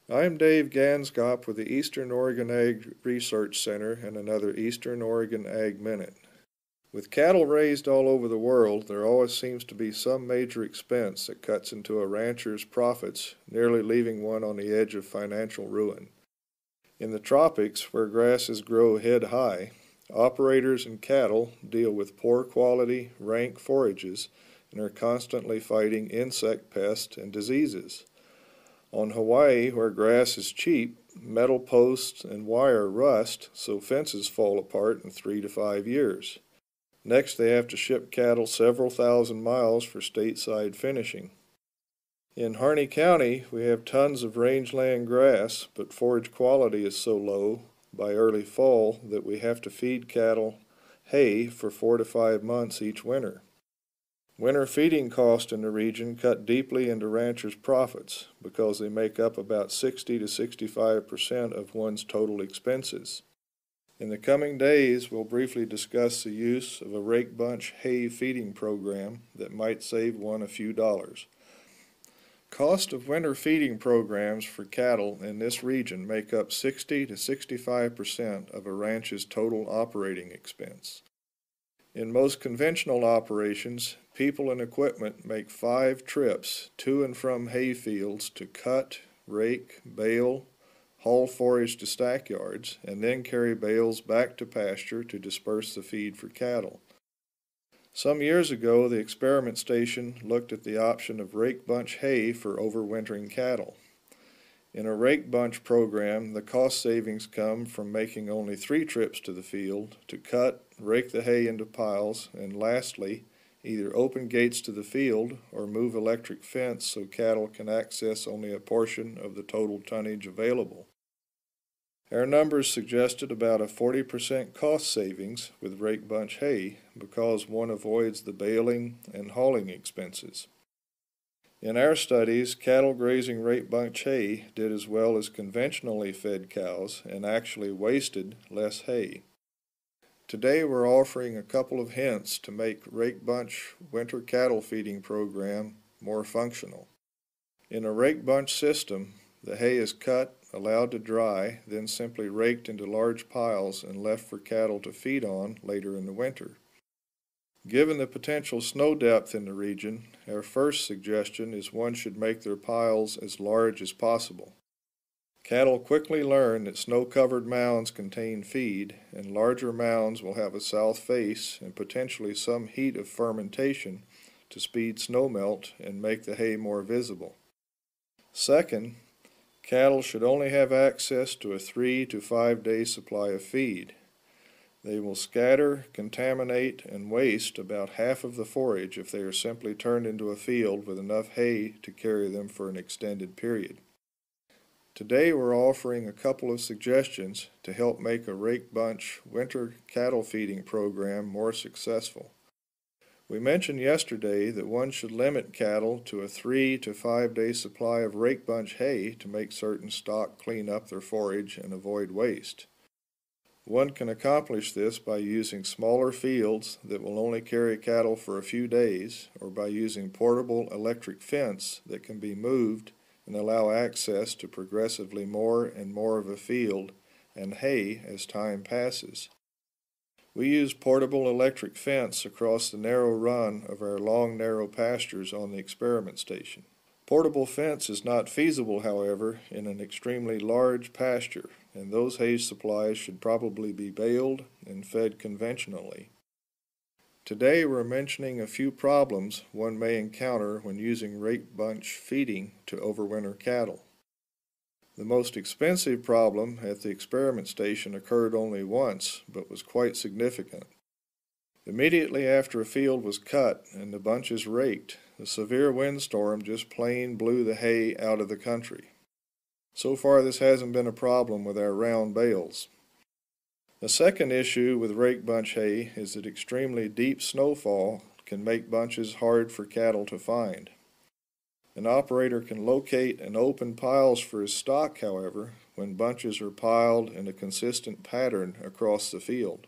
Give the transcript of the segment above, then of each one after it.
I'm Dave Ganskopp with the Eastern Oregon Ag Research Center and another Eastern Oregon Ag Minute. With cattle raised all over the world, there always seems to be some major expense that cuts into a rancher's profits, nearly leaving one on the edge of financial ruin. In the tropics, where grasses grow head-high, operators and cattle deal with poor quality, rank forages and are constantly fighting insect pests and diseases. On Hawaii, where grass is cheap, metal posts and wire rust, so fences fall apart in 3 to 5 years. Next, they have to ship cattle several thousand miles for stateside finishing. In Harney County, we have tons of rangeland grass, but forage quality is so low by early fall that we have to feed cattle hay for 4 to 5 months each winter. Winter feeding costs in the region cut deeply into ranchers' profits because they make up about 60 to 65% of one's total expenses. In the coming days, we'll briefly discuss the use of a rake bunch hay feeding program that might save one a few dollars. Cost of winter feeding programs for cattle in this region make up 60 to 65% of a ranch's total operating expense. In most conventional operations, people and equipment make 5 trips to and from hay fields to cut, rake, bale, haul forage to stack yards, and then carry bales back to pasture to disperse the feed for cattle. Some years ago, the experiment station looked at the option of rake bunch hay for overwintering cattle. In a rake bunch program, the cost savings come from making only 3 trips to the field to cut, rake the hay into piles, and lastly, either open gates to the field or move electric fence so cattle can access only a portion of the total tonnage available. Our numbers suggested about a 40% cost savings with rake bunch hay because one avoids the baling and hauling expenses. In our studies, cattle grazing rake bunch hay did as well as conventionally fed cows and actually wasted less hay. Today we're offering a couple of hints to make rake bunch winter cattle feeding program more functional. In a rake bunch system, the hay is cut, allowed to dry, then simply raked into large piles and left for cattle to feed on later in the winter. Given the potential snow depth in the region, our first suggestion is one should make their piles as large as possible. Cattle quickly learn that snow-covered mounds contain feed, and larger mounds will have a south face and potentially some heat of fermentation to speed snowmelt and make the hay more visible. Second, cattle should only have access to a 3 to 5 day supply of feed. They will scatter, contaminate, and waste about half of the forage if they are simply turned into a field with enough hay to carry them for an extended period. Today we're offering a couple of suggestions to help make a rake bunch winter cattle feeding program more successful. We mentioned yesterday that one should limit cattle to a 3 to 5 day supply of rake bunch hay to make certain stock clean up their forage and avoid waste. One can accomplish this by using smaller fields that will only carry cattle for a few days, or by using portable electric fence that can be moved and allow access to progressively more and more of a field and hay as time passes. We use portable electric fence across the narrow run of our long narrow pastures on the experiment station. Portable fence is not feasible, however, in an extremely large pasture, and those hay supplies should probably be baled and fed conventionally. Today we're mentioning a few problems one may encounter when using rake bunch feeding to overwinter cattle. The most expensive problem at the experiment station occurred only once, but was quite significant. Immediately after a field was cut and the bunches raked, a severe windstorm just plain blew the hay out of the country. So far this hasn't been a problem with our round bales. The second issue with rake bunch hay is that extremely deep snowfall can make bunches hard for cattle to find. An operator can locate and open piles for his stock, however, when bunches are piled in a consistent pattern across the field.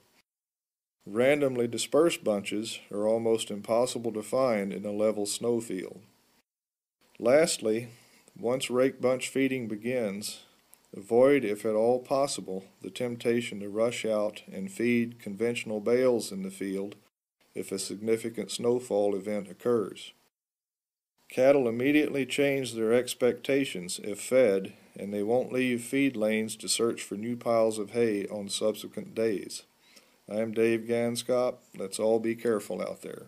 Randomly dispersed bunches are almost impossible to find in a level snow field. Lastly, Once rake bunch feeding begins, avoid, if at all possible, the temptation to rush out and feed conventional bales in the field if a significant snowfall event occurs. Cattle immediately change their expectations if fed, and they won't leave feed lanes to search for new piles of hay on subsequent days. I'm Dave Ganskopp. Let's all be careful out there.